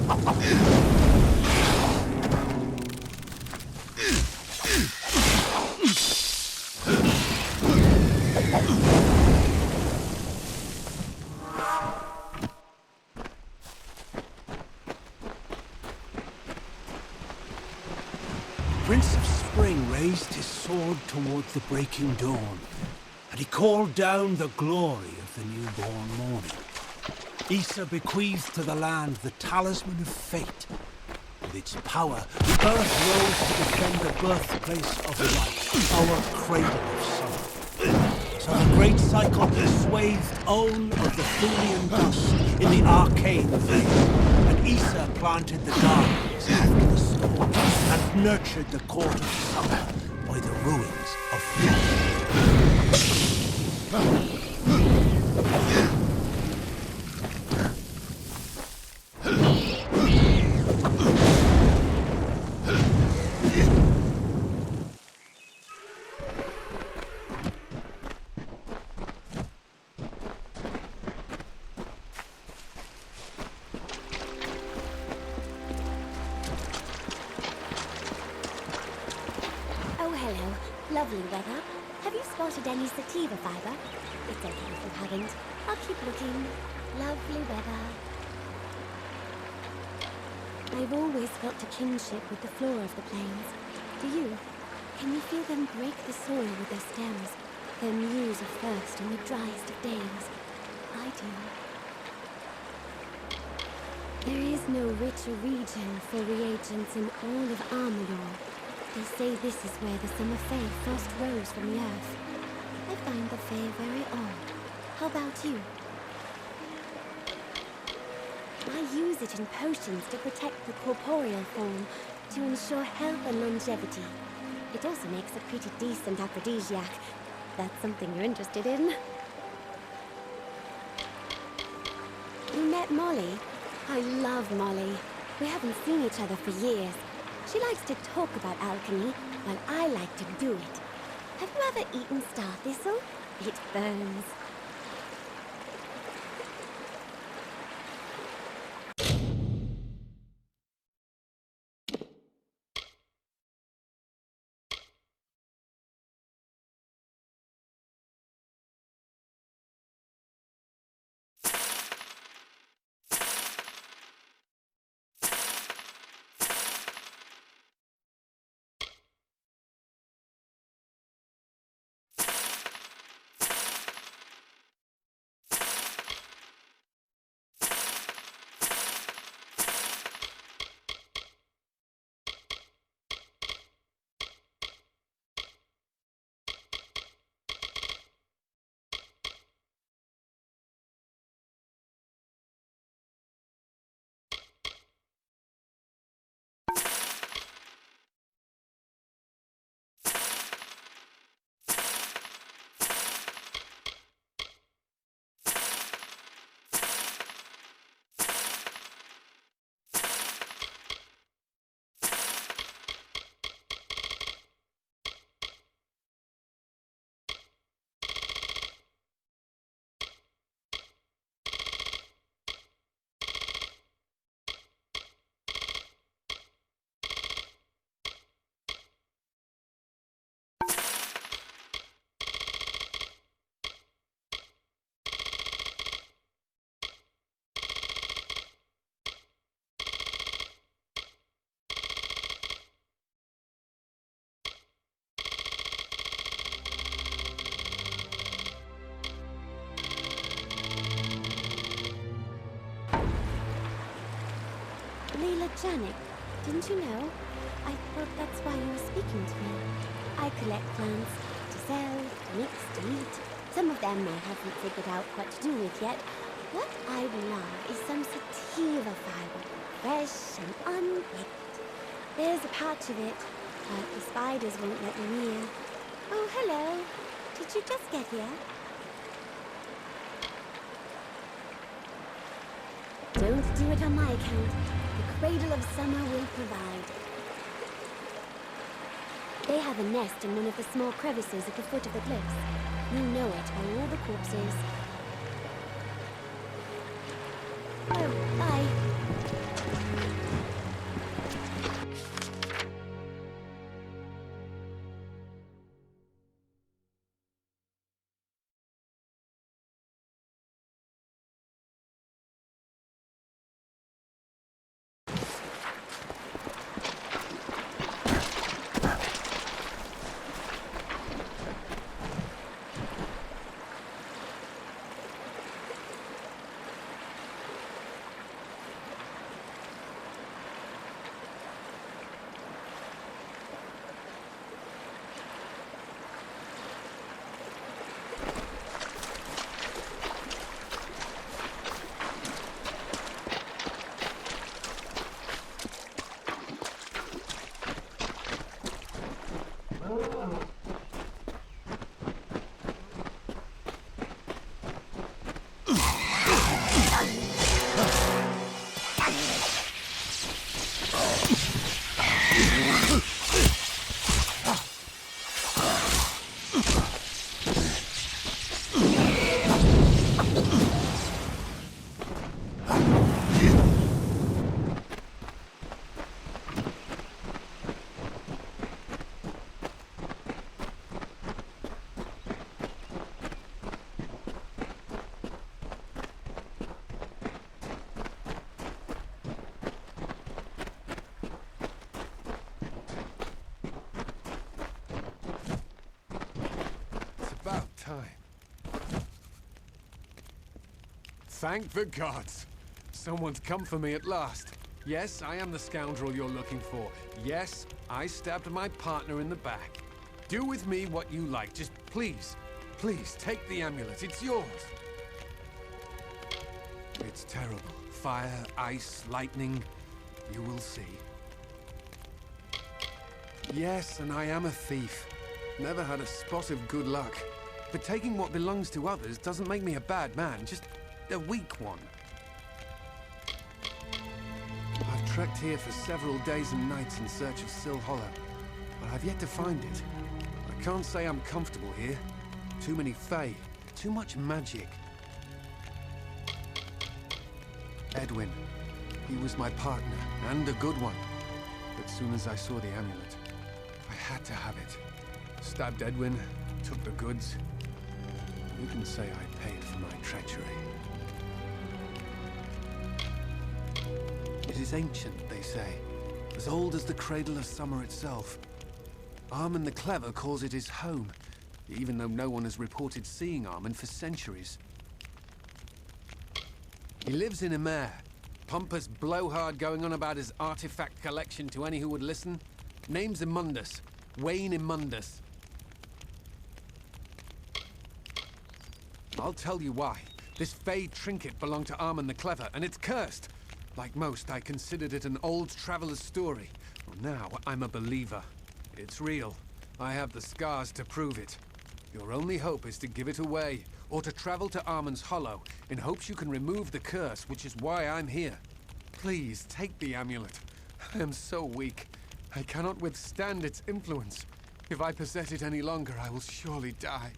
Prince of Spring raised his sword towards the breaking dawn, and he called down the glory of the newborn morning. Issa bequeathed to the land the talisman of fate. With its power, the earth rose to defend the birthplace of light, our cradle of summer. So the great cycle swathed Own of the Thulian dust in the arcane veil, and Issa planted the gardens after the storm, and nurtured the court of summer by the ruins of frost. Lovely weather. Have you spotted any sativa fiber? It's okay if you haven't. I'll keep looking. Lovely weather. I've always felt a kinship with the flora of the plains. Do you? Can you feel them break the soil with their stems? Their muse of thirst on the driest of days? I do. There is no richer region for reagents in all of Amalur. They say this is where the summer fae first rose from the earth. I find the fae very odd. How about you? I use it in potions to protect the corporeal form, to ensure health and longevity. It also makes a pretty decent aphrodisiac. That's something you're interested in. You met Molly? I love Molly. We haven't seen each other for years. She likes to talk about alchemy, while I like to do it. Have you ever eaten star thistle? It burns. Janet, didn't you know? I thought that's why you were speaking to me. I collect plants to sell, to mix, to eat. Some of them I haven't figured out what to do with yet. What I'd love is some sativa fiber, fresh and unpicked. There's a patch of it, but the spiders won't let me near. Oh, hello. Did you just get here? Don't do it on my account. The Cradle of Summer will provide. They have a nest in one of the small crevices at the foot of the cliffs. You know it by all the corpses. Oh, bye. Thank the gods. Someone's come for me at last. Yes, I am the scoundrel you're looking for. Yes, I stabbed my partner in the back. Do with me what you like. Just please, please take the amulet. It's yours. It's terrible. Fire, ice, lightning. You will see. Yes, and I am a thief. Never had a spot of good luck. But taking what belongs to others doesn't make me a bad man, just a weak one. I've trekked here for several days and nights in search of Sill Hollow, but I've yet to find it. I can't say I'm comfortable here. Too many Fae, too much magic. Edwin, he was my partner, and a good one. But soon as I saw the amulet, I had to have it. Stabbed Edwin, took the goods. You can say I paid for my treachery. It is ancient, they say, as old as the cradle of summer itself. Armand the Clever calls it his home, even though no one has reported seeing Armand for centuries. He lives in Amalur, pompous blowhard going on about his artifact collection to any who would listen. Name's Immundus, Wayne Immundus. I'll tell you why. This Fae trinket belonged to Armand the Clever, and it's cursed. Like most, I considered it an old traveler's story. Well, now I'm a believer. It's real. I have the scars to prove it. Your only hope is to give it away, or to travel to Armand's Hollow, in hopes you can remove the curse, which is why I'm here. Please, take the amulet. I am so weak. I cannot withstand its influence. If I possess it any longer, I will surely die.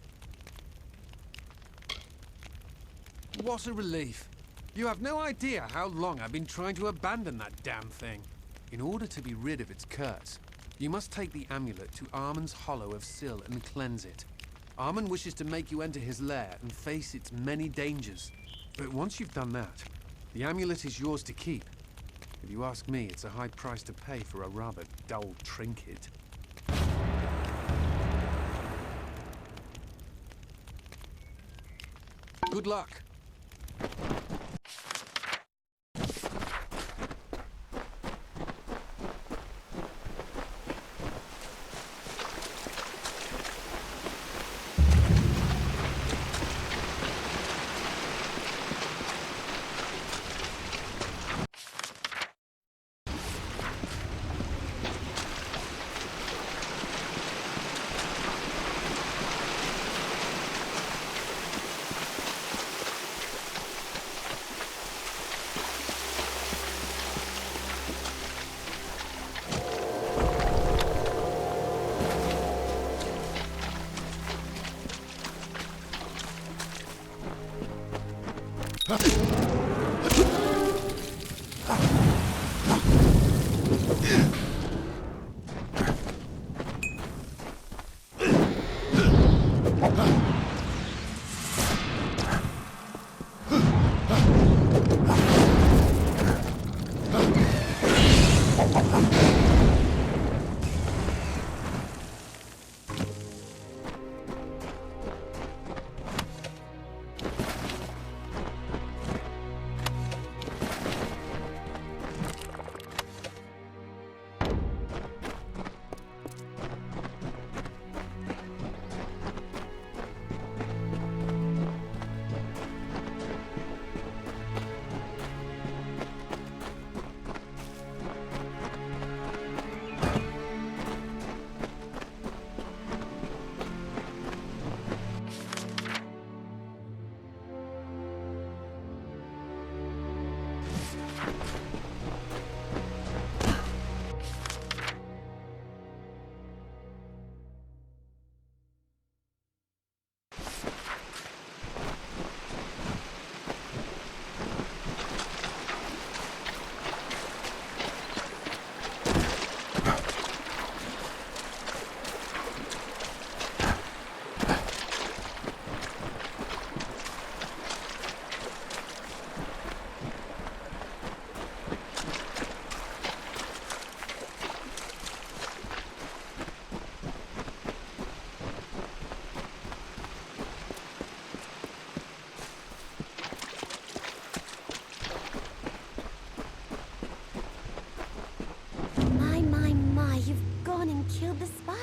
What a relief. You have no idea how long I've been trying to abandon that damn thing. In order to be rid of its curse, you must take the amulet to Armand's Hollow of Sill and cleanse it. Armand wishes to make you enter his lair and face its many dangers. But once you've done that, the amulet is yours to keep. If you ask me, it's a high price to pay for a rather dull trinket. Good luck.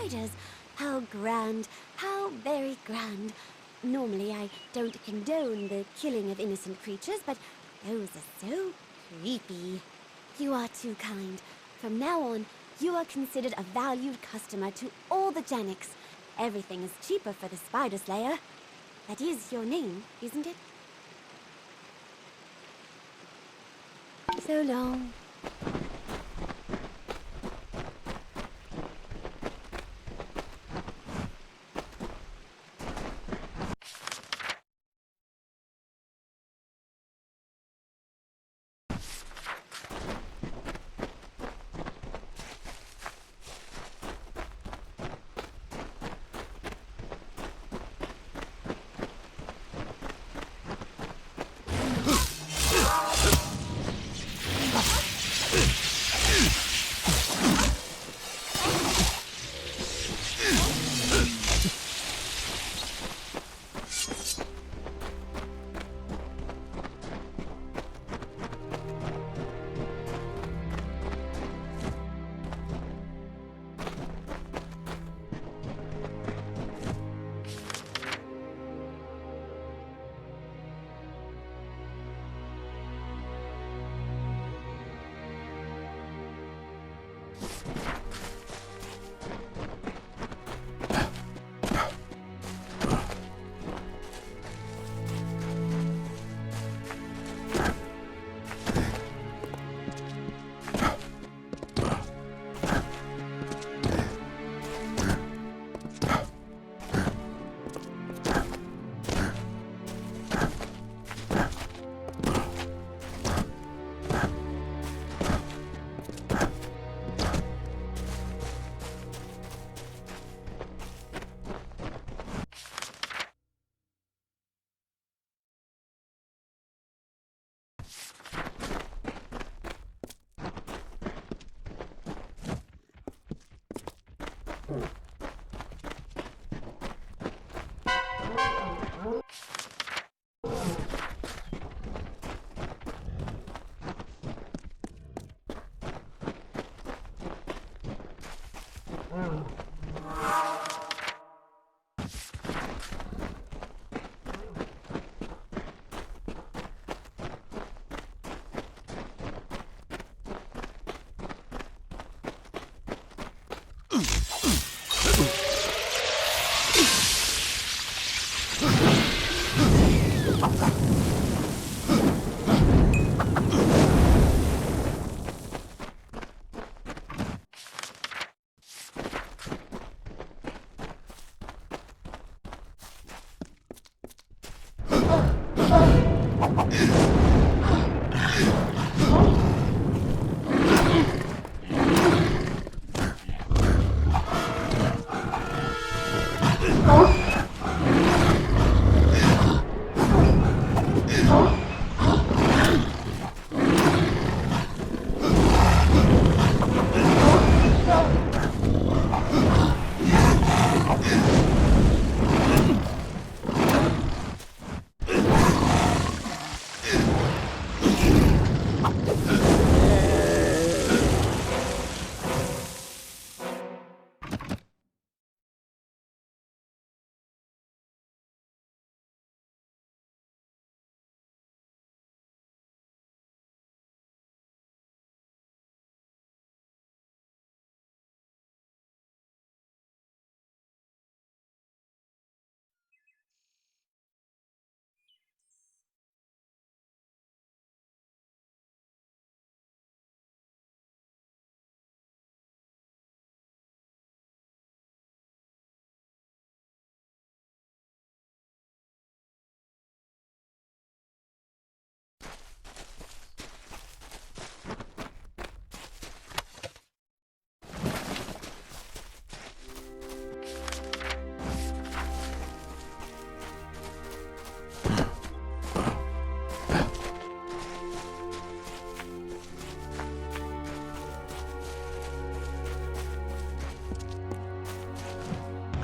spiders. How grand, how very grand. Normally I don't condone the killing of innocent creatures, but those are so creepy. You are too kind. From now on, you are considered a valued customer to all the Janiks. Everything is cheaper for the Spider Slayer. That is your name, isn't it? So long.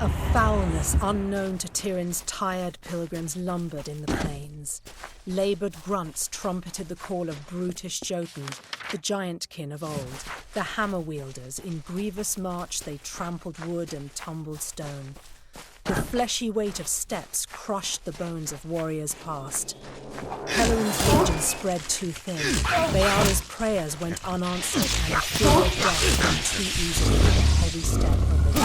A foulness unknown to Tyrion's tired pilgrims lumbered in the plains. Laboured grunts trumpeted the call of brutish Jotun The giant kin of old, the hammer wielders, in grievous march they trampled wood and tumbled stone. The fleshy weight of steps crushed the bones of warriors past. Pelerin's legion spread too thin. Bayara's prayers went unanswered, and the fear of death came too easily with a heavy step of the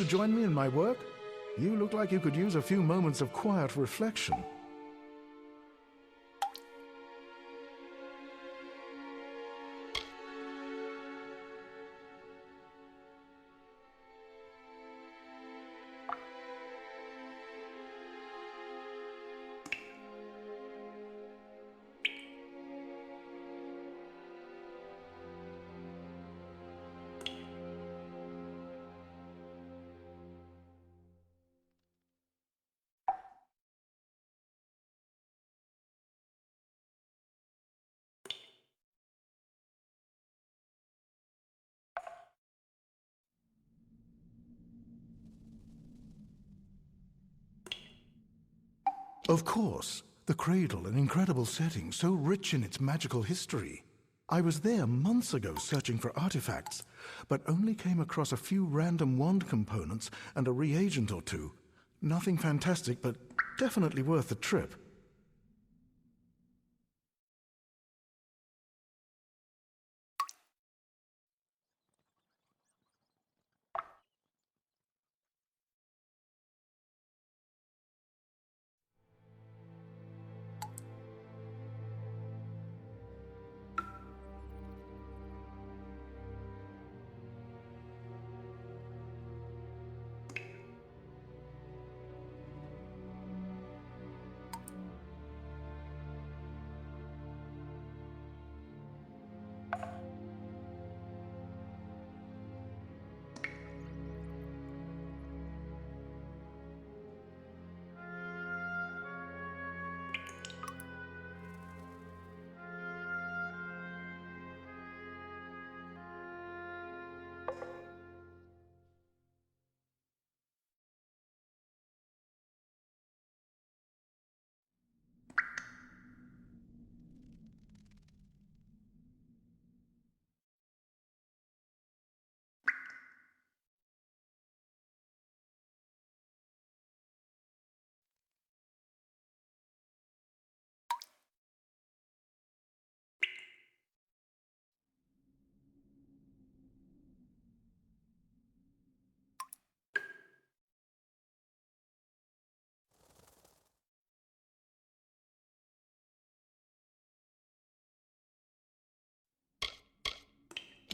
to join me in my work? You look like you could use a few moments of quiet reflection. Of course, the cradle, an incredible setting, so rich in its magical history. I was there months ago searching for artifacts, but only came across a few random wand components and a reagent or two. Nothing fantastic, but definitely worth the trip.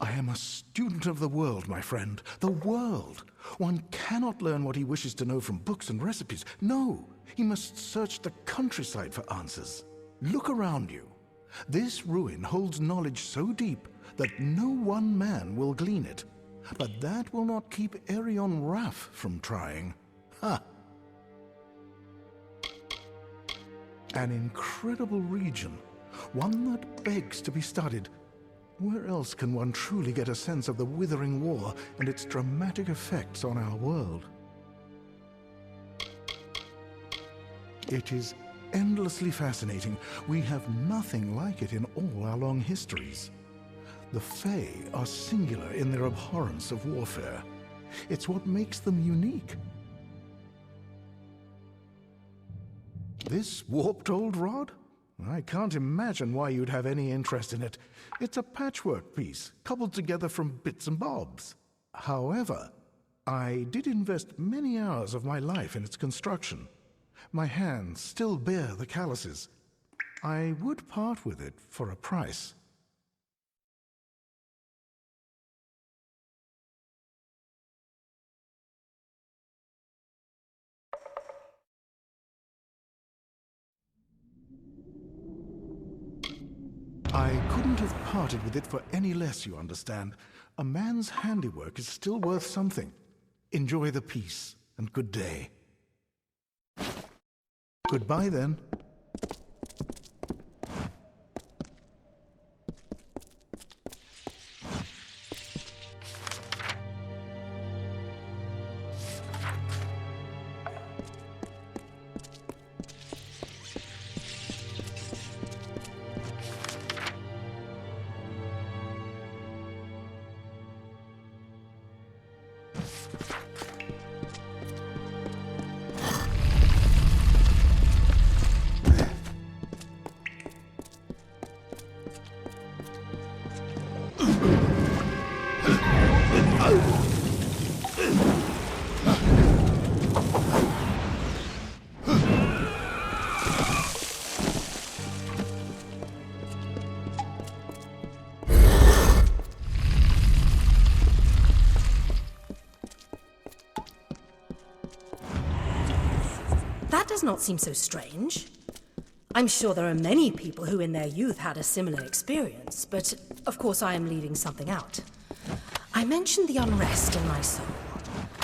I am a student of the world, my friend. The world. One cannot learn what he wishes to know from books and recipes. No, he must search the countryside for answers. Look around you. This ruin holds knowledge so deep that no one man will glean it. But that will not keep Arion Raff from trying. Ha! An incredible region. One that begs to be studied. Where else can one truly get a sense of the withering war and its dramatic effects on our world? It is endlessly fascinating. We have nothing like it in all our long histories. The Fae are singular in their abhorrence of warfare. It's what makes them unique. This warped old rod? I can't imagine why you'd have any interest in it. It's a patchwork piece, cobbled together from bits and bobs. However, I did invest many hours of my life in its construction. My hands still bear the calluses. I would part with it for a price. I couldn't have parted with it for any less, you understand. A man's handiwork is still worth something. Enjoy the peace, and good day. Goodbye, then. does not seem so strange. I'm sure there are many people who in their youth had a similar experience, but of course I am leaving something out. I mentioned the unrest in my soul.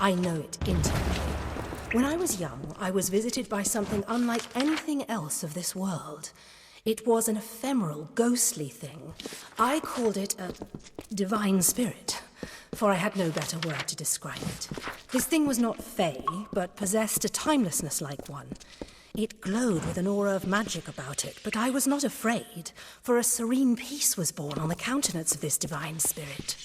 I know it intimately. When I was young, I was visited by something unlike anything else of this world. It was an ephemeral, ghostly thing. I called it a divine spirit, for I had no better word to describe it. This thing was not fey, but possessed a timelessness like one. It glowed with an aura of magic about it, but I was not afraid, for a serene peace was born on the countenance of this divine spirit.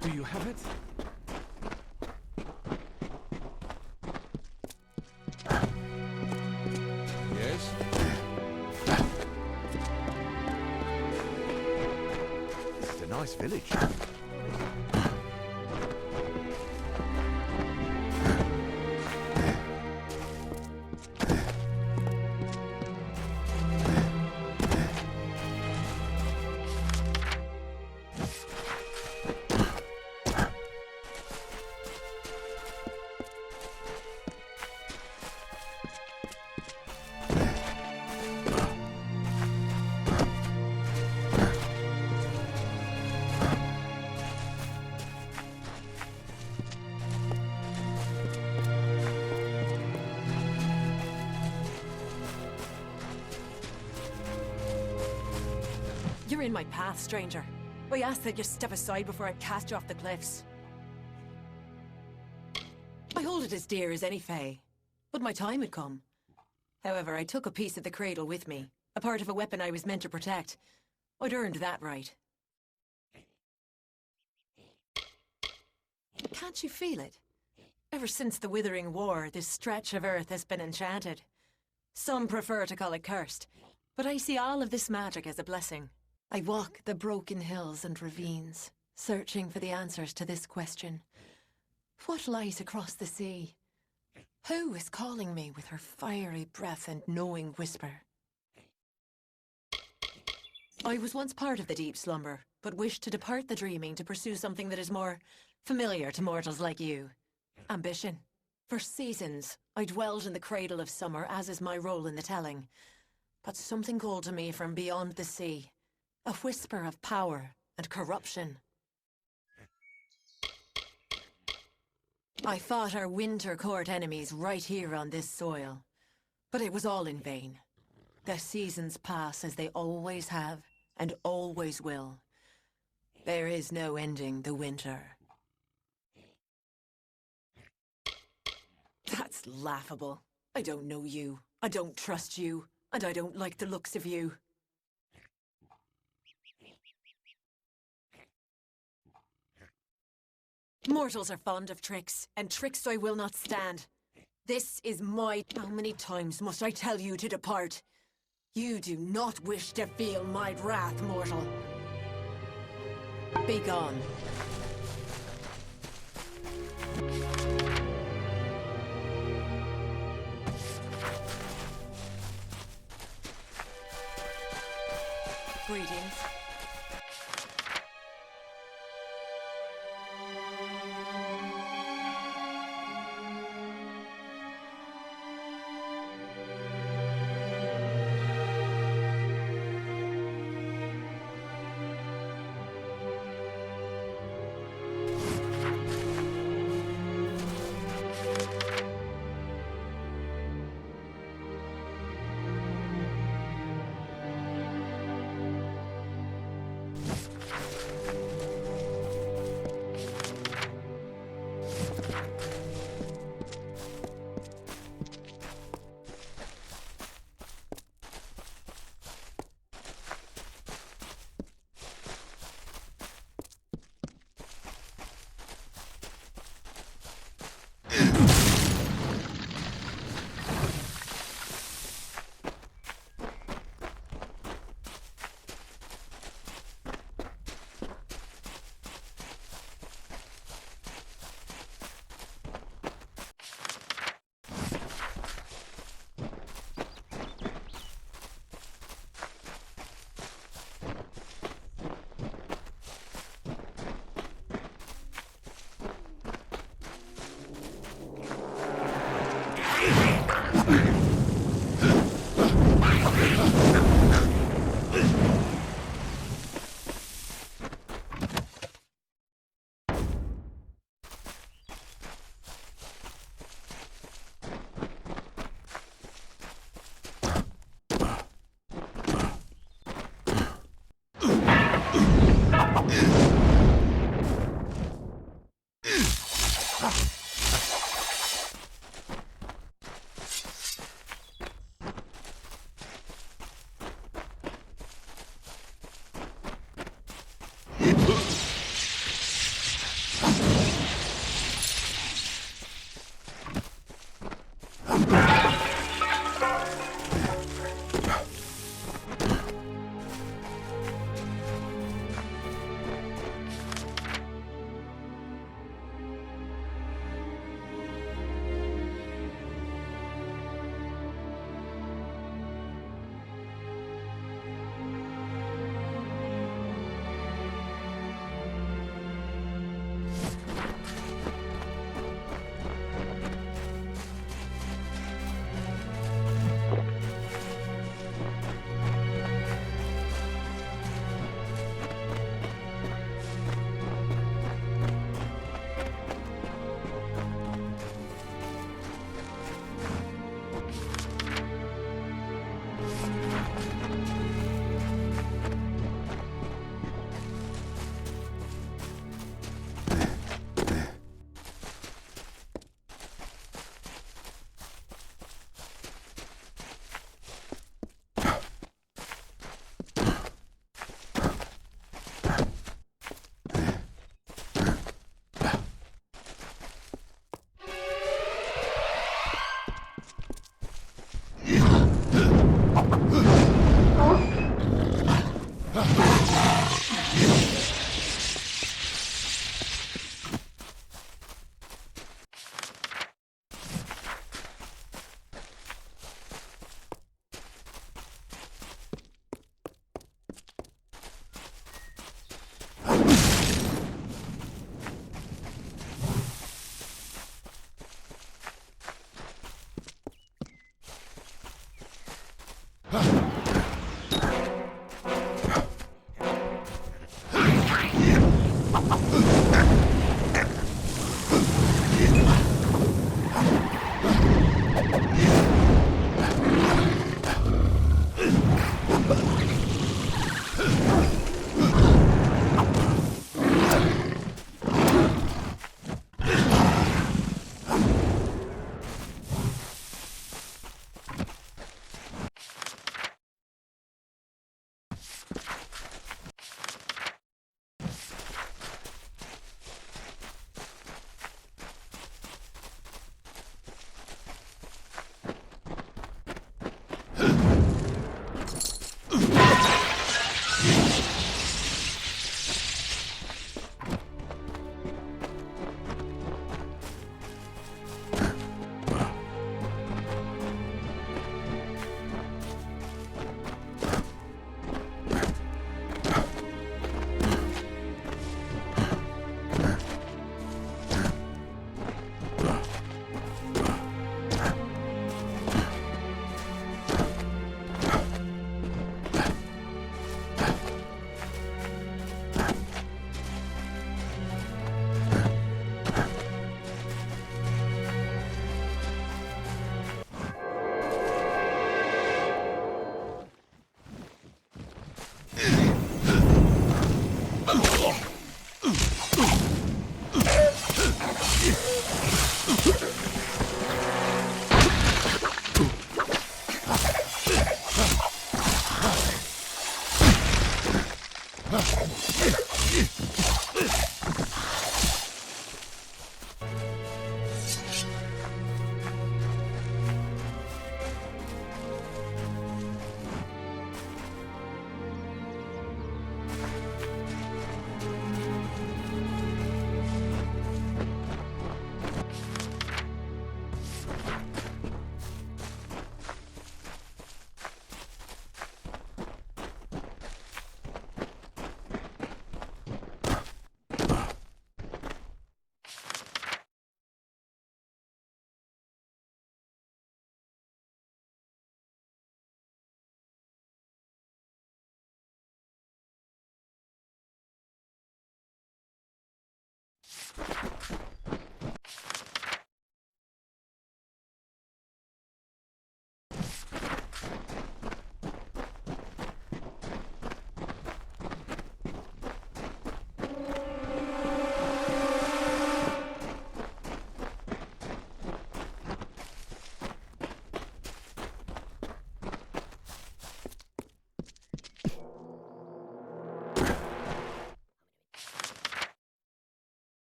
Do you have it? Yes? This is a nice village. You're in my path, stranger. I ask that you step aside before I cast you off the cliffs. I hold it as dear as any fae, but my time had come. However, I took a piece of the cradle with me, a part of a weapon I was meant to protect. I'd earned that right. Can't you feel it? Ever since the Withering War, this stretch of earth has been enchanted. Some prefer to call it cursed, but I see all of this magic as a blessing. I walk the broken hills and ravines, searching for the answers to this question. What lies across the sea? Who is calling me with her fiery breath and knowing whisper? I was once part of the deep slumber, but wished to depart the dreaming to pursue something that is more familiar to mortals like you. Ambition. For seasons, I dwelled in the cradle of summer, as is my role in the telling. But something called to me from beyond the sea. A whisper of power and corruption. I fought our winter court enemies right here on this soil. But it was all in vain. The seasons pass as they always have, and always will. There is no ending the winter. That's laughable. I don't know you. I don't trust you. And I don't like the looks of you. Mortals are fond of tricks, and tricks I will not stand. This is my... How many times must I tell you to depart? You do not wish to feel my wrath, mortal. Be gone. Greetings.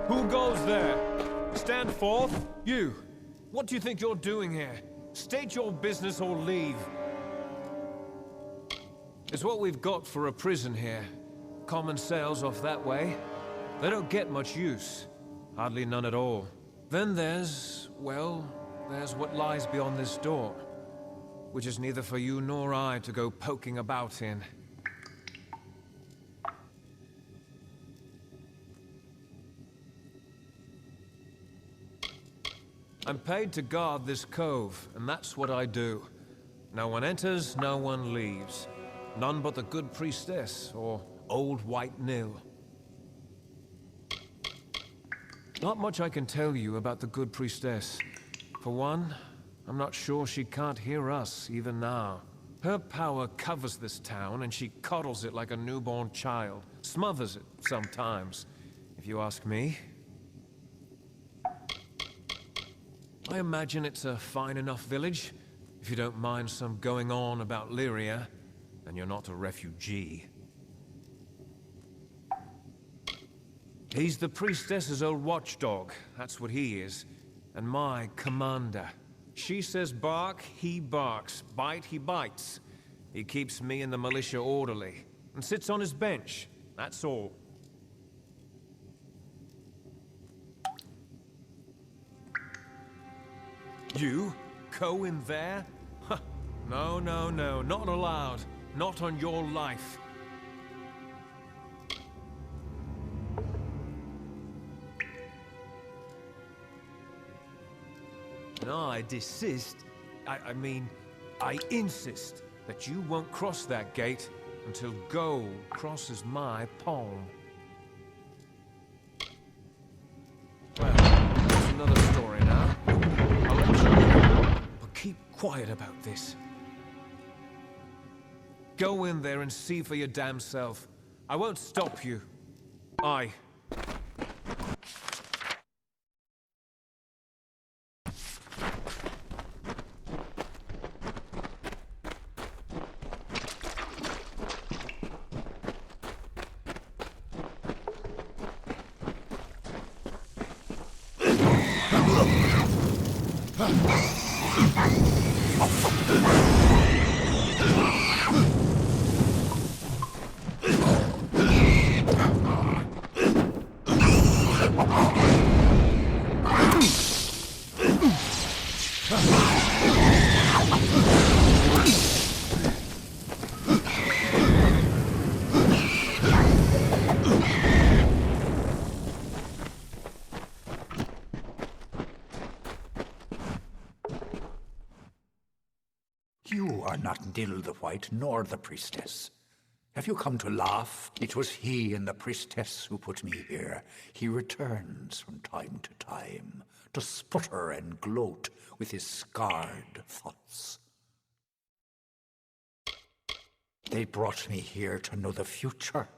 Who goes there? Stand forth. You. What do you think you're doing here? State your business or leave. It's what we've got for a prison here. Common cells off that way. They don't get much use. Hardly none at all. Then there's, well, there's what lies beyond this door, which is neither for you nor I to go poking about in. I'm paid to guard this cove, and that's what I do. No one enters, no one leaves. None but the good priestess, or old white Nil. Not much I can tell you about the good priestess. For one, I'm not sure she can't hear us, even now. Her power covers this town, and she coddles it like a newborn child. Smothers it, sometimes, if you ask me. I imagine it's a fine enough village, if you don't mind some going on about Lyria, and you're not a refugee. He's the priestess's old watchdog, that's what he is, and my commander. She says bark, he barks, bite, he bites. He keeps me and the militia orderly, and sits on his bench, that's all. You? Go in there? Huh. No, no, no, not allowed. Not on your life. And I desist, I mean, I insist that you won't cross that gate until gold crosses my palm. Well, that's another story now. I'll let you know, but keep quiet about this. Go in there and see for your damn self. I won't stop you. Aye. are not Nil the White nor the priestess. Have you come to laugh? It was he and the priestess who put me here. He returns from time to time to sputter and gloat with his scarred thoughts. They brought me here to know the future,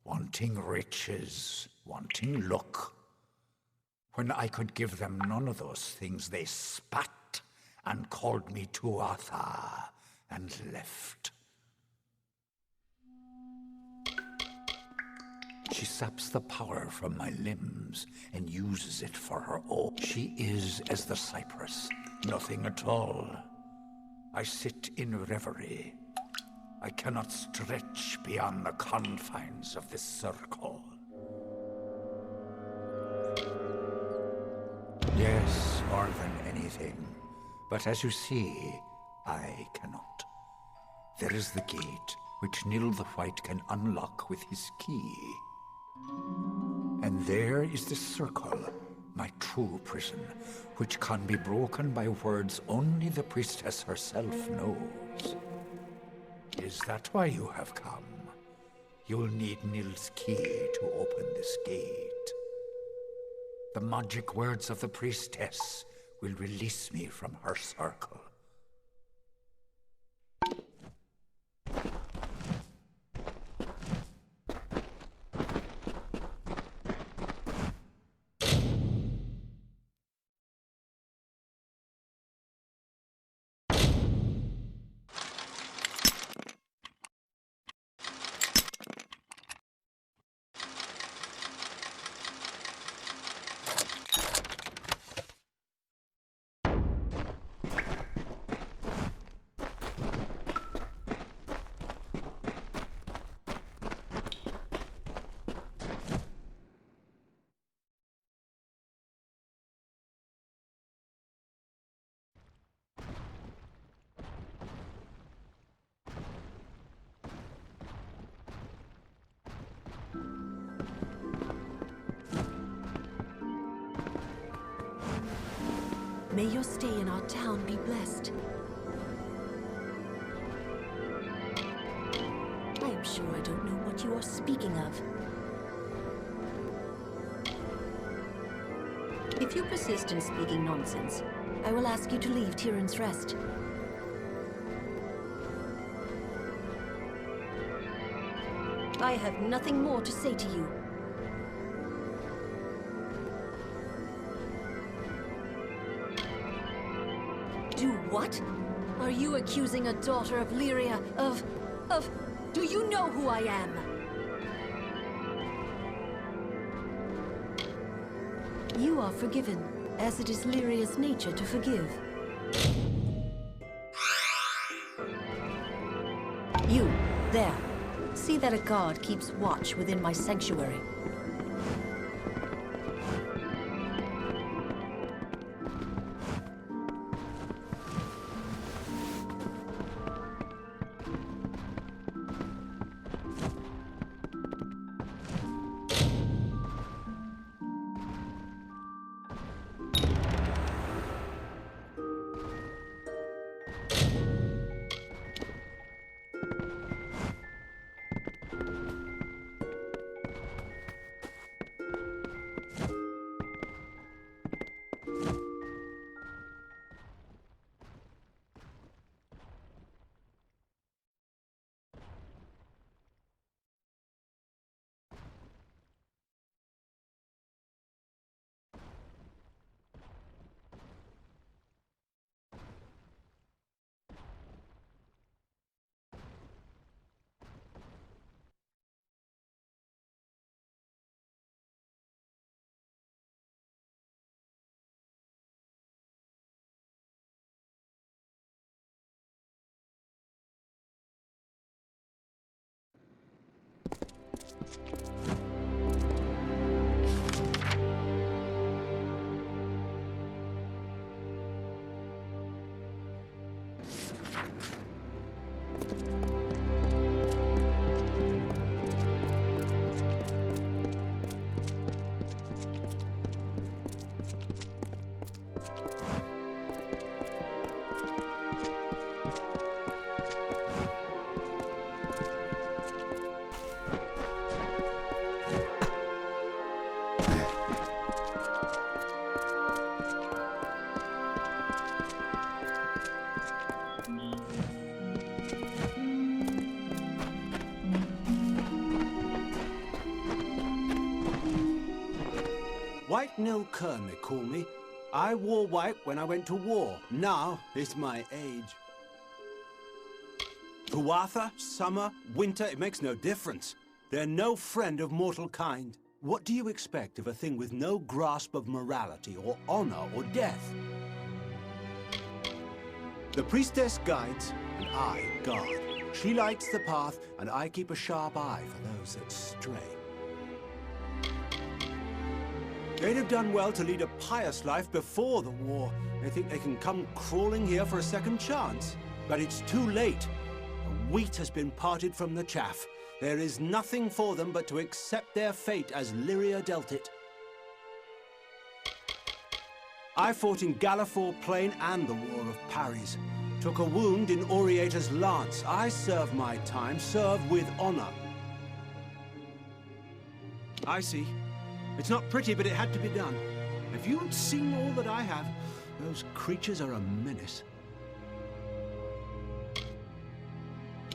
wanting riches, wanting luck. When I could give them none of those things, they spat and called me Tuatha and left. She saps the power from my limbs and uses it for her own. She is as the cypress, nothing at all. I sit in reverie. I cannot stretch beyond the confines of this circle. Yes, more than anything. But as you see, I cannot. There is the gate, which Nil the White can unlock with his key. And there is the circle, my true prison, which can be broken by words only the priestess herself knows. Is that why you have come? You'll need Nil's key to open this gate. The magic words of the priestess will release me from her circle. May your stay in our town be blessed. I am sure I don't know what you are speaking of. If you persist in speaking nonsense, I will ask you to leave Tyrann's Rest. I have nothing more to say to you. Do what? Are you accusing a daughter of Lyria of... Do you know who I am? You are forgiven, as it is Lyria's nature to forgive. You, there. See that a guard keeps watch within my sanctuary. White Nil Kern, they call me. I wore white when I went to war. Now is my age. Tuatha, summer, winter, it makes no difference. They're no friend of mortal kind. What do you expect of a thing with no grasp of morality or honor or death? The priestess guides, and I guard. She lights the path, and I keep a sharp eye for those that stray. They'd have done well to lead a pious life before the war. They think they can come crawling here for a second chance. But it's too late. The wheat has been parted from the chaff. There is nothing for them but to accept their fate as Lyria dealt it. I fought in Gallifore Plain and the War of Paris. Took a wound in Oriata's lance. I served my time, served with honor. I see. It's not pretty, but it had to be done. If you'd seen all that I have, those creatures are a menace.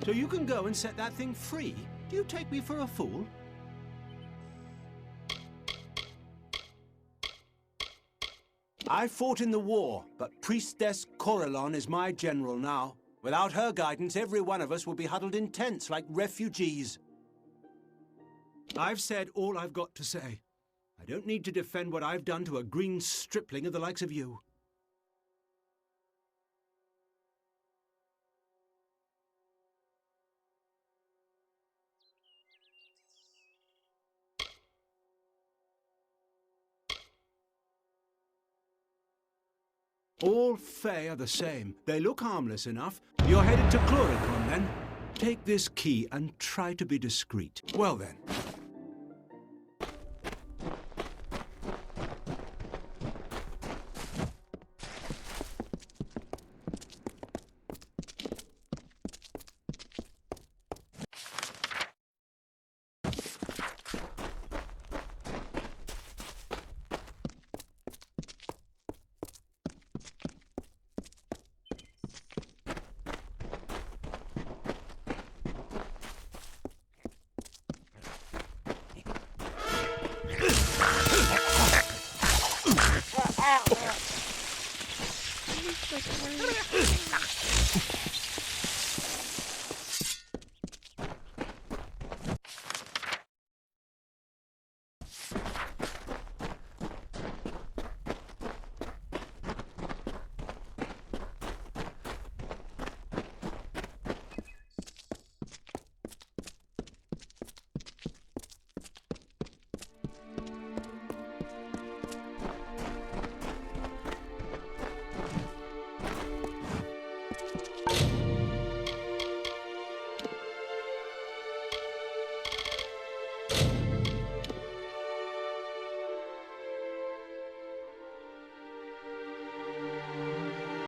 So you can go and set that thing free? Do you take me for a fool? I fought in the war, but Priestess Corellon is my general now. Without her guidance, every one of us will be huddled in tents like refugees. I've said all I've got to say. I don't need to defend what I've done to a green stripling of the likes of you. All Fae are the same. They look harmless enough. You're headed to Chloricon, then? Take this key and try to be discreet. Well, then. Please,